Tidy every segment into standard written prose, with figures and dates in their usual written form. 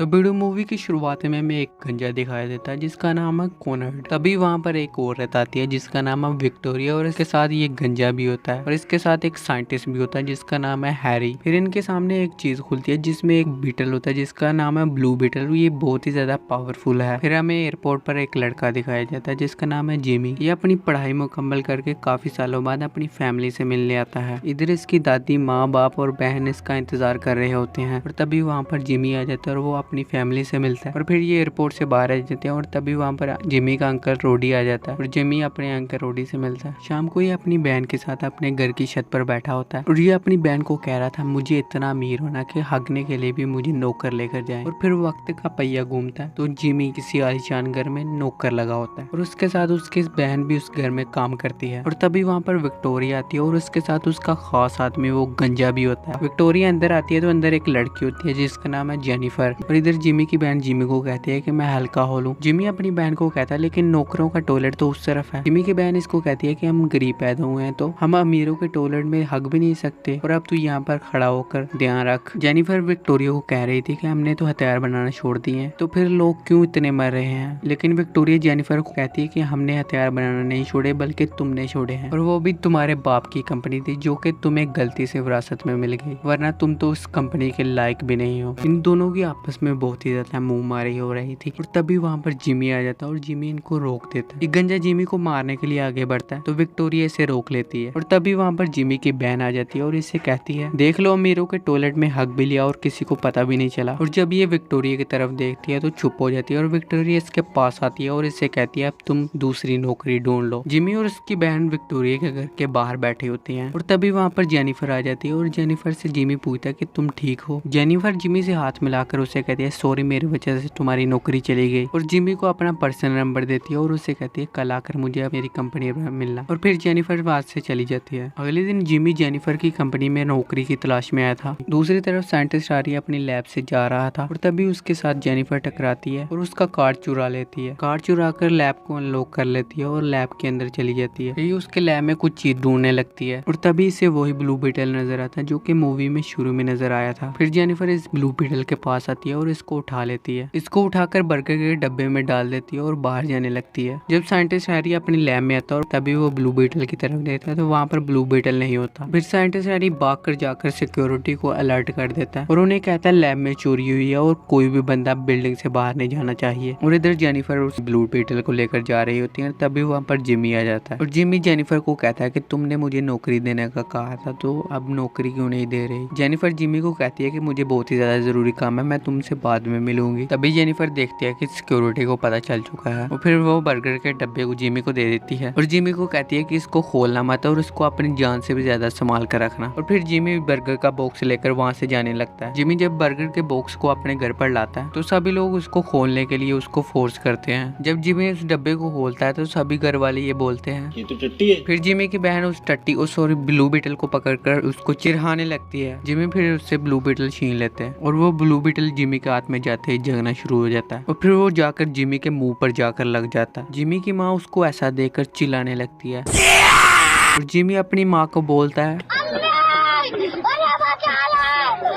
तो video movie की शुरुआत में हमें एक गंजा दिखाई देता है जिसका नाम है कॉनर्ड। तभी वहाँ पर एक औरत आती है जिसका नाम है विक्टोरिया और इसके साथ ये गंजा भी होता है और इसके साथ एक साइंटिस्ट भी होता है जिसका नाम है हैरी। फिर इनके सामने एक चीज खुलती है जिसमें एक बीटल होता है जिसका नाम है ब्लू बीटल। ये बहुत ही ज्यादा पावरफुल है। फिर हमें एयरपोर्ट पर एक लड़का दिखाया जाता है जिसका नाम है जिमी। ये अपनी पढ़ाई मुकम्मल करके काफी सालों बाद अपनी फैमिली से मिलने आता है। इधर इसकी दादी, माँ बाप और बहन इसका इंतजार कर रहे होते हैं और तभी वहाँ पर जिमी आ जाता है और वो अपनी फैमिली से मिलता है। और फिर ये एयरपोर्ट से बाहर आ जाते हैं और तभी वहाँ पर जिमी का अंकल रोडी आ जाता है और जिमी अपने अंकल रोडी से मिलता है। शाम को ये अपनी बहन के साथ अपने घर की छत पर बैठा होता है और ये अपनी बहन को कह रहा था मुझे इतना अमीर होना कि हगने के लिए भी मुझे नौकर लेकर जाए। और फिर वक्त का पहिया घूमता है तो जिमी किसी आलीशान घर में नौकर लगा होता है और उसके साथ उसकी बहन भी उस घर में काम करती है। और तभी वहाँ पर विक्टोरिया आती है और उसके साथ उसका खास आदमी वो गंजा भी होता है। विक्टोरिया अंदर आती है तो अंदर एक लड़की होती है जिसका नाम है जेनिफर। और इधर जिमी की बहन जिमी को कहती है कि मैं हल्का हो लूं। जिमी अपनी बहन को कहता है लेकिन नौकरों का टॉयलेट तो उस तरफ है। जिमी की बहन इसको कहती है कि हम गरीब पैदा हुए हैं तो हम अमीरों के टॉयलेट में हग भी नहीं सकते और अब तू यहाँ पर खड़ा होकर ध्यान रख। जेनिफर विक्टोरिया को कह रही थी कि हमने तो हथियार बनाना छोड़ दिए तो फिर लोग क्यों इतने मर रहे हैं। लेकिन विक्टोरिया जेनिफर को कहती है कि हमने हथियार बनाना नहीं छोड़े बल्कि तुमने छोड़े हैं और वो भी तुम्हारे बाप की कंपनी थी जो कि तुम्हें गलती से विरासत में मिल गई, वरना तुम तो उस कंपनी के लायक भी नहीं हो। इन दोनों की आपस में बहुत ही ज्यादा मुंह मारी हो रही थी और तभी वहाँ पर जिमी आ जाता है और जिमी इनको रोक देता है। ये गंजा जिमी को मारने के लिए आगे बढ़ता है तो विक्टोरिया इसे रोक लेती है और तभी वहाँ पर जिमी की बहन आ जाती है और इसे कहती है देख लो अमीरों के टॉयलेट में हक भी लिया और किसी को पता भी नहीं चला। और जब ये विक्टोरिया की तरफ देखती है तो चुप हो जाती है और विक्टोरिया इसके पास आती है और इसे कहती है अब तुम दूसरी नौकरी ढूंढ लो। जिमी और उसकी बहन विक्टोरिया के घर के बाहर बैठी होती हैं और तभी वहाँ पर जेनिफर आ जाती है और जेनिफर से जिमी पूछता है कि तुम ठीक हो। जेनिफर जिमी से हाथ मिलाकर उसे कहती है सॉरी मेरी वजह से तुम्हारी नौकरी चली गई और जिमी को अपना पर्सनल नंबर देती है और उसे कहती है कल आकर मुझे मेरी कंपनी में मिलना। और फिर जेनिफर वहां से चली जाती है। अगले दिन जिमी जेनिफर की कंपनी में नौकरी की तलाश में आया था। दूसरी तरफ साइंटिस्ट आरी अपनी लैब से जा रहा था और तभी उसके साथ जेनिफर टकराती है और उसका कार्ड चुरा लेती है। कार्ड चुरा कर लैब को अनलॉक कर लेती है और लैब के अंदर चली जाती है। ये उसके लैब में कुछ चीज ढूंढने लगती है और तभी इसे वही ब्लू बीटल नजर आता है जो कि मूवी में शुरू में नजर आया था। फिर जेनिफर इस ब्लू बीटल के पास आती है और इसको उठा लेती है। इसको उठाकर बर्गर के डब्बे में डाल देती है और बाहर जाने लगती है। जब साइंटिस्ट हैरी अपनी लैब में आता है और तभी वो ब्लू बीटल की तरफ देखता है तो वहाँ पर ब्लू बीटल नहीं होता। फिर साइंटिस्ट हैरी भाग कर जाकर सिक्योरिटी को अलर्ट कर देता है और उन्हें कहता है लैब में चोरी हुई है और कोई भी बंदा बिल्डिंग से बाहर नहीं जाना चाहिए। और इधर जेनिफर उस ब्लू बीटल को लेकर जा रही होती है तभी वहाँ पर जिमी आ जाता है और जिमी जेनिफर को कहता है कि तुमने मुझे नौकरी देने का कहा था तो अब नौकरी क्यों नहीं दे रही। जेनिफर जिमी को कहती है कि मुझे बहुत ही ज्यादा जरूरी काम है, मैं तुमसे बाद में मिलूंगी। तभी जेनिफर देखती है कि सिक्योरिटी को पता चल चुका है और फिर वो बर्गर के डब्बे को जिमी को दे देती है और जिमी को कहती है कि इसको खोलना मत और इसको अपनी जान से भी ज्यादा संभाल कर रखना। और फिर जिमी बर्गर का बॉक्स लेकर वहाँ से जाने लगता है। जिमी जब बर्गर के बॉक्स को अपने घर पर लाता है तो सभी लोग उसको खोलने के लिए उसको फोर्स करते हैं। जब जिमी उस डब्बे को खोलता है तो सभी घर वाले ये बोलते हैं ये तो टट्टी है। फिर जिमी की बहन उस टट्टी सॉरी ब्लू बीटल को पकड़कर उसको चिढ़ाने लगती है। जिमी फिर उससे ब्लू बीटल छीन लेते हैं और वो ब्लू बीटल जिमी के हाथ में जाते ही जगना शुरू हो जाता है और फिर वो जाकर जिमी के मुंह पर जाकर लग जाता है। जिमी की माँ उसको ऐसा देखकर चिल्लाने लगती है और जिमी अपनी माँ को बोलता है।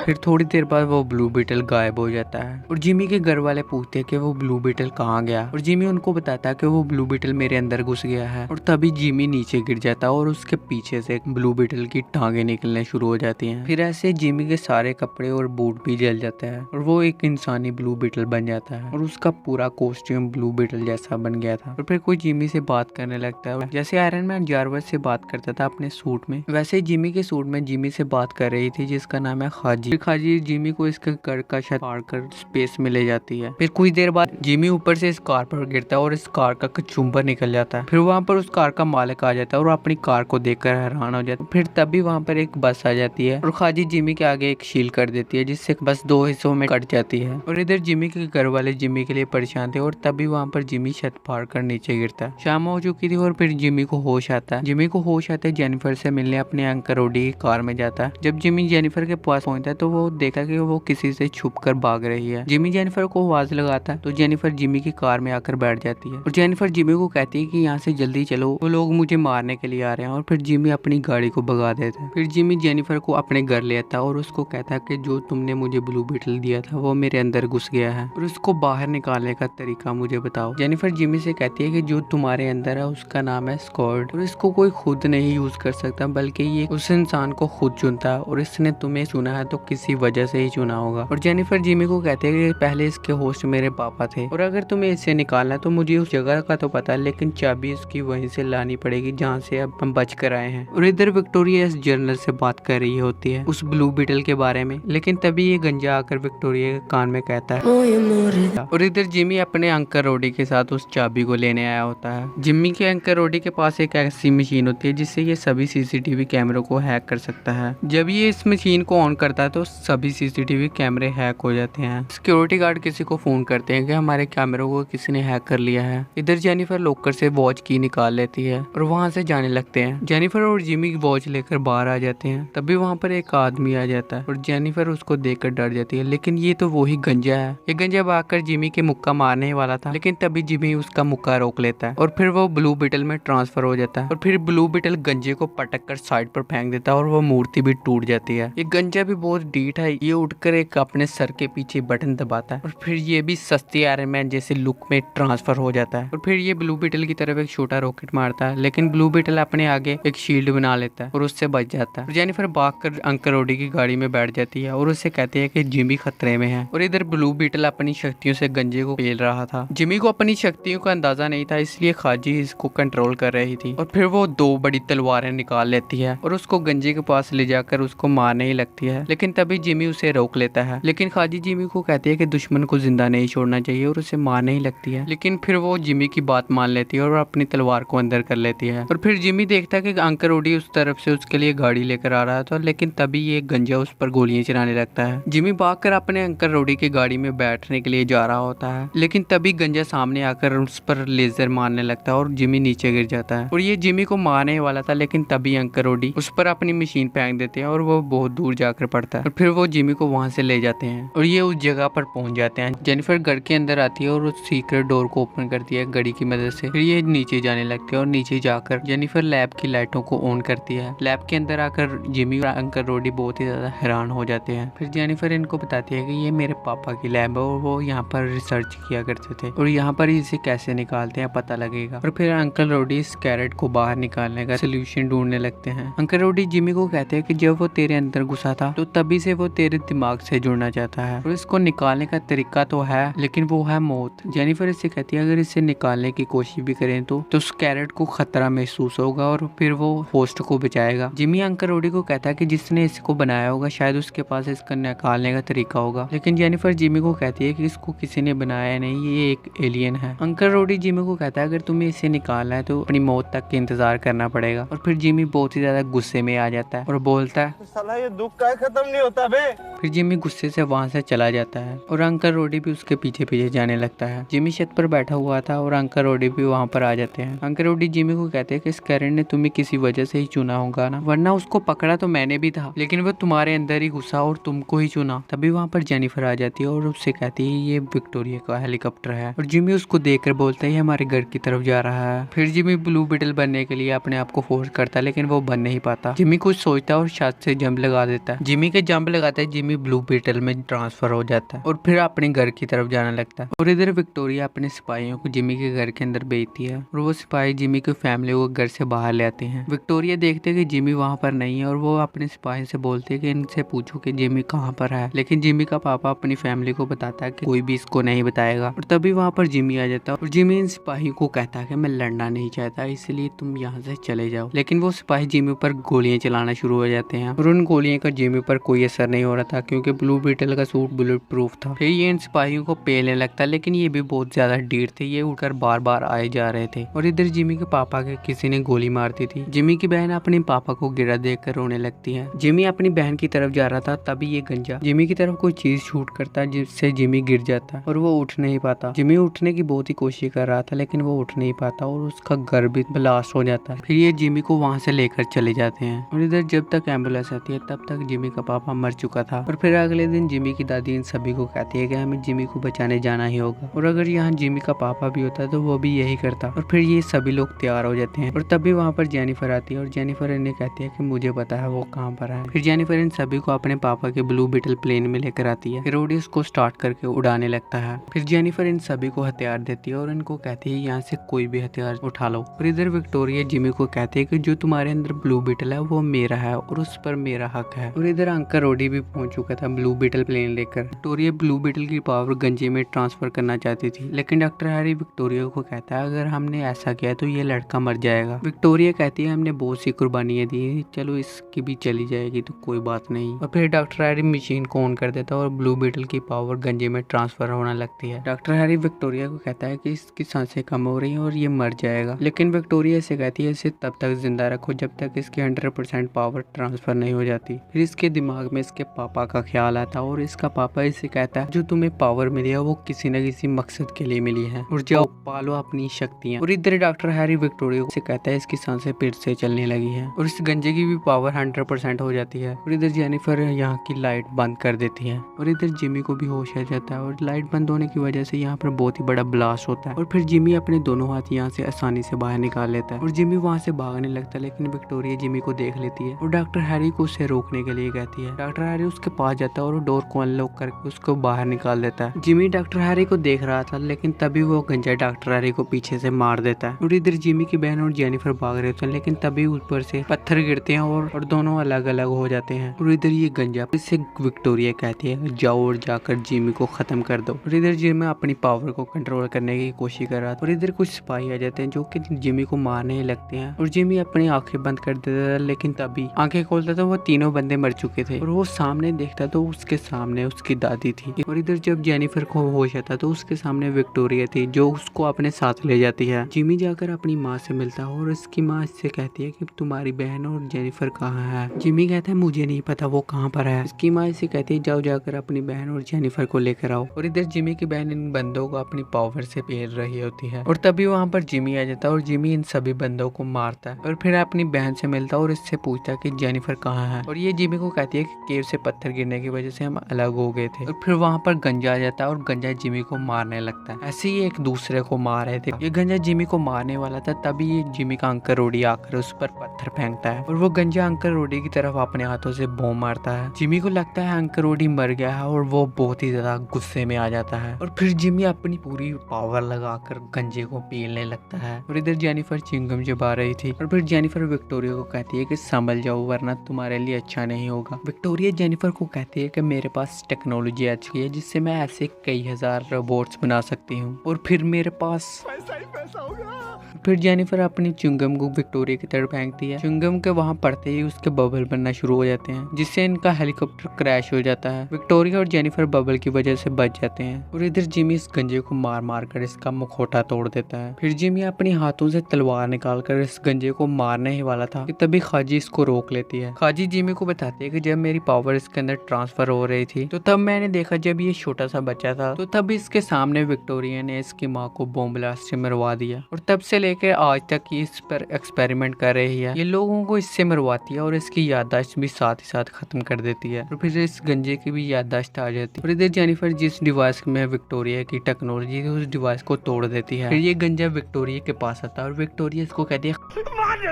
फिर थोड़ी देर बाद वो ब्लू बीटल गायब हो जाता है और जिमी के घर वाले पूछते हैं कि वो ब्लू बीटल कहाँ गया और जिमी उनको बताता है कि वो ब्लू बीटल मेरे अंदर घुस गया है। और तभी जिमी नीचे गिर जाता है और उसके पीछे से ब्लू बीटल की टांगे निकलने शुरू हो जाती हैं। फिर ऐसे जिमी के सारे कपड़े और बूट भी जल जाता है और वो एक इंसानी ब्लू बीटल बन जाता है और उसका पूरा कॉस्ट्यूम ब्लू बीटल जैसा बन गया था। और फिर कोई जिमी से बात करने लगता है जैसे आयरन मैन जारवस से बात करता था अपने सूट में, वैसे जिमी के सूट में जिमी से बात कर रही थी जिसका नाम है खाजी। खाजी जिमी को इसके घर का छत फाड़ कर स्पेस में ले जाती है। फिर कुछ देर बाद जिमी ऊपर से इस कार पर गिरता है और इस कार का कचुम्बर निकल जाता है। फिर वहाँ पर उस कार का मालिक आ जाता है और अपनी कार को देखकर हैरान हो जाता है। फिर तभी वहाँ पर एक बस आ जाती है और खाजी जिमी के आगे एक शील कर देती है जिससे बस 2 हिस्सों में कट जाती है। और इधर जिमी के घर वाले जिमी के लिए परेशान थे और तभी वहाँ पर जिमी छत फाड़ कर नीचे गिरता है। शाम हो चुकी थी और फिर जिमी को होश आता है। जिमी को होश आते जेनिफर से मिलने अपने अंकल रोडी की कार में जाता है। जब जिमी जेनिफर के पास पहुंचता है तो वो देखा कि वो किसी से छुपकर भाग रही है। जिमी जेनिफर को आवाज लगाता है तो जेनिफर जिमी की कार में आकर बैठ जाती है और जेनिफर जिमी को कहती है कि यहाँ से जल्दी चलो, वो लोग मुझे मारने के लिए आ रहे हैं। और फिर जिमी अपनी गाड़ी को भगा देता है। फिर जिमी जेनिफर को अपने घर ले आता है और उसको कहता है कि जो तुमने मुझे ब्लू बीटल दिया था वो मेरे अंदर घुस गया है और उसको बाहर निकालने का तरीका मुझे बताओ। जेनिफर जिमी से कहती है कि जो तुम्हारे अंदर है उसका नाम है स्कॉड और इसको कोई खुद नहीं यूज कर सकता, बल्कि ये उस इंसान को खुद चुनता है और इसने तुम्हें चुना है तो किसी वजह से ही चुना होगा। और जेनिफर जिमी को कहते हैं कि पहले इसके होस्ट मेरे पापा थे और अगर तुम्हें इसे निकालना है तो मुझे उस जगह का तो पता है, लेकिन चाबी इसकी वहीं से लानी पड़ेगी जहाँ से अब हम बच कर आए हैं। और इधर विक्टोरिया इस जर्नल से बात कर रही होती है उस ब्लू बीटल के बारे में, लेकिन तभी ये गंजा आकर विक्टोरिया के कान में कहता है। और इधर जिमी अपने अंकल रोडी के साथ उस चाबी को लेने आया होता है। जिमी के अंकल रोडी के पास एक ऐसी मशीन होती है जिससे ये सभी सीसीटीवी कैमरों को हैक कर सकता है। जब ये इस मशीन को ऑन करता है तो सभी सीसीटीवी कैमरे हैक हो जाते हैं। सिक्योरिटी गार्ड किसी को फोन करते हैं कि हमारे कैमरों को किसी ने हैक कर लिया है। इधर जेनिफर लॉकर से वॉच की निकाल लेती है और वहाँ से जाने लगते हैं। जेनिफर और जिमी वॉच लेकर बाहर आ जाते हैं। तभी वहाँ पर एक आदमी आ जाता है और जेनिफर उसको देखकर डर जाती है, लेकिन ये तो वही गंजा है। ये गंजा भागकर जिमी के मुक्का मारने वाला था, लेकिन तभी जिमी उसका मुक्का रोक लेता है और फिर वो ब्लू बीटल में ट्रांसफर हो जाता है। और फिर ब्लू बीटल गंजे को पटक कर साइड पर फेंक देता है और वो मूर्ति भी टूट जाती है। ये गंजा भी बहुत डीठ है, ये उठकर एक अपने सर के पीछे बटन दबाता है और फिर ये भी सस्ती आयरन मैन जैसे लुक में ट्रांसफर हो जाता है। और फिर ये ब्लू बीटल की तरफ एक छोटा रॉकेट मारता है, लेकिन ब्लू बीटल अपने आगे एक शील्ड बना लेता है और उससे बच जाता है। जेनिफर भागकर अंकल रोडी की गाड़ी में बैठ जाती है और उससे कहती है कि जिमी खतरे में है। और इधर ब्लू बीटल अपनी शक्तियों से गंजे को पेल रहा था। जिमी को अपनी शक्तियों का अंदाजा नहीं था, इसलिए खाजी इसको कंट्रोल कर रही थी। और फिर वो दो बड़ी तलवारें निकाल लेती है और उसको गंजे के पास ले जाकर उसको मारने ही लगती है, लेकिन तभी जिमी उसे रोक लेता है। लेकिन खाजी जिमी को कहती है कि दुश्मन को जिंदा नहीं छोड़ना चाहिए और उसे मारने ही लगती है। लेकिन फिर वो जिमी की बात मान लेती है और अपनी तलवार को अंदर कर लेती है। और फिर जिमी देखता है कि अंकल रोडी उस तरफ से उसके लिए गाड़ी लेकर आ रहा था, लेकिन तभी ये गंजा उस पर गोलियां चलाने लगता है। जिमी भागकर अपने अंकल रोडी की गाड़ी में बैठने के लिए जा रहा होता है, लेकिन तभी गंजा सामने आकर उस पर लेजर मारने लगता है और जिमी नीचे गिर जाता है। और ये जिमी को मारने वाला था, लेकिन तभी अंकल रोडी उस पर अपनी मशीन फेंक देते हैं और वो बहुत दूर जाकर पड़ता है। और फिर वो जिमी को वहां से ले जाते हैं और ये उस जगह पर पहुंच जाते हैं। जेनिफर घर के अंदर आती है और उस सीक्रेट डोर को ओपन करती है घड़ी की मदद से। फिर ये नीचे जाने लगते हैं और नीचे जाकर जेनिफर लैब की लाइटों को ऑन करती है। लैब के अंदर आकर जिमी और अंकल रोडी बहुत ही ज्यादा हैरान हो जाते हैं। फिर जेनिफर इनको बताती है कि ये मेरे पापा की लैब है और वो यहाँ पर रिसर्च किया करते थे और यहाँ पर इसे कैसे निकालते हैं पता लगेगा। और फिर अंकल रोडी इस कैरेट को बाहर निकालने का सोल्यूशन ढूंढने लगते हैं। अंकल रोडी जिमी को कहते हैं कि जब वो तेरे अंदर घुसा था तो तभी से वो तेरे दिमाग से जुड़ना चाहता है और इसको निकालने का तरीका तो है, लेकिन वो है मौत। जेनिफर इससे कहती है अगर इसे निकालने की कोशिश भी करें तो उस कैरेट को खतरा महसूस होगा और फिर वो होस्ट को बचाएगा। जिमी अंकल रोडी को कहता है कि जिसने इसको बनाया होगा शायद उसके पास इसका निकालने का तरीका होगा, लेकिन जेनिफर जिमी को कहती है कि इसको किसी ने बनाया नहीं, ये एक एलियन है। अंकल रोडी जिमी को कहता है अगर तुम्हें इसे निकालना है तो अपनी मौत तक के इंतजार करना पड़ेगा। और फिर जिमी बहुत ही ज्यादा गुस्से में आ जाता है और बोलता है साला ये दुख का खत्म नहीं होता बे। फिर जिमी गुस्से से वहां से चला जाता है और अंकल रोडी भी उसके पीछे पीछे जाने लगता है। जिमी छत पर बैठा हुआ था और अंकल रोडी भी वहां पर आ जाते हैं। अंकल रोडी जिमी को कहते हैं कि इस कैरेट ने तुम्हें किसी वजह से ही चुना होगा ना, वरना उसको पकड़ा तो मैंने भी था, लेकिन वो तुम्हारे अंदर ही घुसा और तुमको ही चुना। तभी वहां पर जेनिफर आ जाती है और उससे कहती है ये विक्टोरिया का हेलीकॉप्टर है और जिमी उसको देखकर बोलता है हमारे घर की तरफ जा रहा है। फिर जिमी ब्लू बीटल बनने के लिए अपने आप को फोर्स करता है, लेकिन वो बन नहीं पाता। जिमी कुछ सोचता है और छत से जंप लगा देता है। जिमी के जंप लगाता है जिमी ब्लू बीटल में ट्रांसफर हो जाता है और फिर अपने घर की तरफ जाने लगता है। और इधर विक्टोरिया अपने सिपाहियों को जिमी के घर के अंदर भेजती है और वो सिपाही जिमी की फैमिली को घर से बाहर ले आते हैं। विक्टोरिया देखते है कि जिमी वहाँ पर नहीं है और वो अपने सिपाही से बोलते है कि इनसे पूछो कि जिमी कहाँ पर है, लेकिन जिमी का पापा अपनी फैमिली को बताता है कि कोई भी इसको नहीं बताएगा। और तभी वहाँ पर जिमी आ जाता है और जिमी इन सिपाही को कहता है कि मैं लड़ना नहीं चाहता, इसलिए तुम यहाँ से चले जाओ। लेकिन वो सिपाही जिमी पर गोलियां चलाना शुरू हो जाते हैं और उन गोलियों का जिमी पर कोई असर नहीं हो रहा था क्योंकि ब्लू बीटल का सूट बुलेट प्रूफ था। फिर ये इन सिपाहियों को पेलने लगता, लेकिन ये भी बहुत ज्यादा ढीठ थे, ये उड़कर बार बार आए जा रहे थे। और इधर जिमी के पापा के किसी ने गोली मार दी थी। जिमी की बहन अपने पापा को गिरा देखकर रोने लगती है। जिमी अपनी बहन की तरफ जा रहा था, तभी ये गंजा जिमी की तरफ कोई चीज शूट करता है जिससे जिमी गिर जाता है और वो उठ नहीं पाता। जिमी उठने की बहुत ही कोशिश कर रहा था, लेकिन वो उठ नहीं पाता और उसका घर भी ब्लास्ट हो जाता है। फिर ये जिमी को वहाँ से लेकर चले जाते हैं और इधर जब तक एम्बुलेंस आती है तब तक जिमी का पापा पापा मर चुका था। और फिर अगले दिन जिमी की दादी इन सभी को कहती है कि हमें जिमी को बचाने जाना ही होगा, और अगर यहाँ जिमी का पापा भी होता तो वो भी यही करता। और फिर ये सभी लोग तैयार हो जाते हैं और तभी वहाँ पर जेनिफर आती है और जेनिफर इन्हें कहती है कि मुझे पता है वो कहाँ पर है। फिर जेनिफर इन सभी को अपने पापा के ब्लू बीटल प्लेन में लेकर आती है। फिर रोडी उसको स्टार्ट करके उड़ाने लगता है। फिर जेनिफर इन सभी को हथियार देती है और इनको कहती है यहाँ से कोई भी हथियार उठा लो। और इधर विक्टोरिया जिमी को कहती है कि जो तुम्हारे अंदर ब्लू बीटल है वो मेरा है और उस पर मेरा हक है। और इधर अंकल रोडी भी पहुंच चुका था ब्लू बीटल प्लेन लेकर। विक्टोरिया ब्लू बीटल की पावर गंजे में ट्रांसफर करना चाहती थी, लेकिन डॉक्टर हैरी विक्टोरिया को कहता है अगर हमने ऐसा किया तो ये लड़का मर जाएगा। विक्टोरिया कहती है हमने बहुत सी कुर्बानियां दी, चलो इसकी भी चली जाएगी तो कोई बात नहीं। और फिर डॉक्टर हैरी मशीन को ऑन कर देता है और ब्लू बीटल की पावर गंजे में ट्रांसफर होने लगती है। डॉक्टर हैरी विक्टोरिया को कहता है कि इसकी सांसें कम हो रही हैं और ये मर जाएगा, लेकिन विक्टोरिया इसे कहती है इसे तब तक जिंदा रखो जब तक इसकी 100% पावर ट्रांसफर नहीं हो जाती। फिर इसके दिमाग में इसके पापा का ख्याल आता है और इसका पापा इसे कहता है जो तुम्हें पावर मिली है वो किसी न किसी मकसद के लिए मिली है और जाओ पालो अपनी शक्तियाँ। और इधर डॉक्टर हैरी विक्टोरिया से कहता है इसकी सांसें फिर से चलने लगी है और इस गंजे की भी पावर 100% हो जाती है। और इधर जेनिफर यहाँ की लाइट बंद कर देती है और इधर जिमी को भी होश आ जाता है और लाइट बंद होने की वजह से यहाँ पर बहुत ही बड़ा ब्लास्ट होता है। और फिर जिमी अपने दोनों हाथ यहाँ से आसानी से बाहर निकाल लेता है और जिमी वहाँ से भागने लगता है, लेकिन विक्टोरिया जिमी को देख लेती है और डॉक्टर हैरी को उसे रोकने के लिए कहती है। डॉक्टर हैरी उसके पास जाता है और डोर को अनलॉक करके उसको बाहर निकाल देता है। जिमी डॉक्टर हैरी को देख रहा था, लेकिन तभी वो गंजा डॉक्टर हैरी को पीछे से मार देता है। और इधर जिमी की बहन और जेनिफर भाग रहे होते हैं, लेकिन तभी ऊपर से पत्थर गिरते हैं और दोनों अलग अलग हो जाते हैं। और इधर ये गंजा इससे विक्टोरिया कहती है जाओ और जाकर जिमी को खत्म कर दो। और इधर जिमी अपनी पावर को कंट्रोल करने की कोशिश कर रहा था और इधर कुछ सिपाही आ जाते हैं जो कि जिमी को मारने लगते हैं और जिमी अपनी आंखें बंद कर देता था, लेकिन तभी आंखें खोलता तो वो तीनों बंदे मर चुके थे। और वो सामने देखता तो उसके सामने उसकी दादी थी। और इधर जब जेनिफर को होश आता तो उसके सामने विक्टोरिया थी जो उसको अपने साथ ले जाती है। जिमी जाकर अपनी माँ से मिलता है और उसकी माँ इससे कहती है कि तुम्हारी बहन और जेनिफर कहाँ है। जिमी कहता है मुझे नहीं पता वो कहाँ पर है। इसकी माँ इसे कहती है जाओ जाकर अपनी बहन और जेनिफर को लेकर आओ। और इधर जिमी की बहन इन बंदों को अपनी पावर से पेल रही होती है और तभी वहाँ पर जिमी आ जाता है और जिमी इन सभी बंदों को मारता है और फिर अपनी बहन से मिलता है और इससे पूछता है कि जेनिफर कहाँ है। और ये जिमी को कहती है कि केव से पत्थर गिरने की वजह से हम अलग हो गए थे। और फिर वहाँ पर गंजा आ जाता है और गंजा जिमी को मारने लगता है। ऐसे ही एक दूसरे को मार रहे थे। ये गंजा जिमी को मारने वाला था, तभी ये जिमी का अंकल रोडी आकर उस पर पत्थर फेंकता है और वो गंजा अंकल रोडी की तरफ अपने हाथों से बॉम्ब मारता है। जिमी को लगता है अंकल रोडी मर गया है और वो बहुत ही ज्यादा गुस्से में आ जाता है और फिर जिमी अपनी पूरी पावर लगाकर गंजे को पीलने लगता है। और इधर जेनिफर चिंगम चबा रही थी और फिर जेनिफर विक्टोरिया को कहती है कि संभल जाओ वरना तुम्हारे लिए अच्छा नहीं होगा। विक्टोरिया जेनिफर को कहती है कि मेरे पास टेक्नोलॉजी आ चुकी है जिससे मैं ऐसे कई हजार रोबोट्स बना सकती हूँ और फिर मेरे पास पैसा ही पैसा होगा। फिर जेनिफर अपनी च्युइंगम को विक्टोरिया की तरफ फेंकती है। च्युइंगम के वहां पड़ते ही उसके बबल बनना शुरू हो जाते हैं जिससे इनका हेलीकॉप्टर क्रैश हो जाता है। विक्टोरिया और जेनिफर बबल की वजह से बच जाते हैं और इधर जिमी इस गंजे को मार मार कर इसका मुखौटा तोड़ देता है। फिर जिमी अपने हाथों से तलवार निकालकर इस गंजे को मारने ही वाला था कि तभी खाजी इसको रोक लेती है। खाजी जिमी को बताती है कि जब मेरी पावर इसके अंदर ट्रांसफर हो रही थी तो तब मैंने देखा जब ये छोटा सा बच्चा था तो तब इसके सामने विक्टोरिया ने इसकी माँ को बॉम्ब ब्लास्ट से मरवा दिया और तब से लेकर आज तक ये इस पर एक्सपेरिमेंट कर रही है। ये लोगों को इससे मरवाती है और इसकी याददाश्त भी साथ ही साथ खत्म कर देती है और फिर इस गंजे की भी याददाश्त आ जाती है। और इधर जेनिफर जिस डिवाइस में विक्टोरिया की टेक्नोलॉजी थी उस डिवाइस को तोड़ देती है। फिर ये गंजा विक्टोरिया के पास आता है और विक्टोरिया इसको कहती है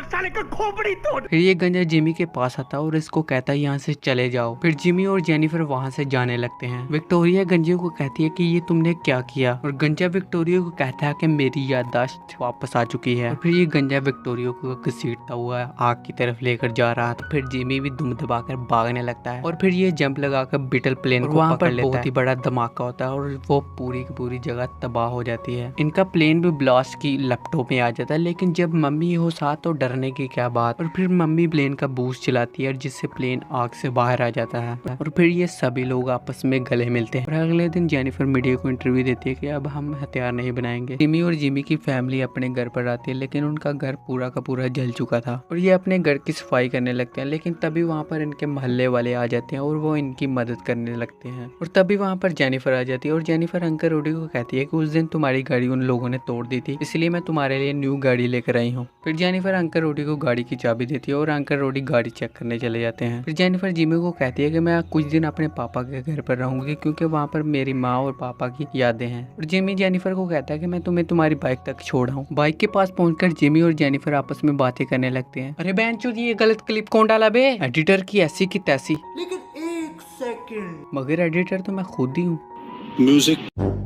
साले का खोपड़ी तोड़। फिर ये गंजा जिमी के पास आता है और इसको कहता है यहाँ से चले जाओ। फिर जिमी और जेनिफर वहाँ से जाने लगते हैं। विक्टोरिया गंजे को कहती है कि ये तुमने क्या किया और गंजा विक्टोरिया को कहता है कि मेरी याददाश्त वापस आ चुकी है। और फिर ये गंजा विक्टोरिया को घसीटता हुआ आग की तरफ लेकर जा रहा था। फिर जिमी भी दुम दबाकर भागने लगता है और फिर ये जंप लगाकर बीटल प्लेन को वहाँ पर बहुत ही बड़ा धमाका होता है और वो पूरी की पूरी जगह तबाह हो जाती है। इनका प्लेन भी ब्लास्ट की लपटों में आ जाता है, लेकिन जब मम्मी हो साथ तो डरने की क्या बात। और फिर मम्मी प्लेन का बूस्ट चलाती है जिससे प्लेन आग से बाहर आ जाता है और फिर ये सभी लोग आपस में गले मिलते हैं। और अगले दिन जेनिफर मीडिया को इंटरव्यू देती है कि अब हम हथियार नहीं बनाएंगे। जिमी और जिमी की फैमिली अपने घर पर आती है, लेकिन उनका घर पूरा का पूरा जल चुका था और ये अपने घर की सफाई करने लगते हैं। लेकिन तभी वहाँ पर इनके मोहल्ले वाले आ जाते हैं और वो इनकी मदद करने लगते हैं। और तभी वहाँ पर जेनिफर आ जाती है और जेनिफर अंकल रोडी को कहती है कि उस दिन तुम्हारी गाड़ी उन लोगों ने तोड़ दी थी, इसलिए मैं तुम्हारे लिए न्यू गाड़ी लेकर आई हूँ। फिर जेनिफर अंकल रोडी को गाड़ी की चाबी देती है और अंकल रोडी गाड़ी चेक करने चले जाते हैं। फिर जेनिफर जिमी जिमी को कहती है कि मैं कुछ दिन अपने पापा के घर पर रहूंगी क्योंकि वहाँ पर मेरी माँ और पापा की यादें हैं। और जिमी जेनिफर को कहता है कि मैं तुम्हें तुम्हारी बाइक तक छोड़ाऊं। बाइक के पास पहुंचकर जिमी और जेनिफर आपस में बातें करने लगते हैं। अरे बेंचोद, ये गलत क्लिप कौन डाला बे? एडिटर की ऐसी की तैसी। लेकिन एक सेकंड, मगर एडिटर तो मैं खुद ही हूँ। Music.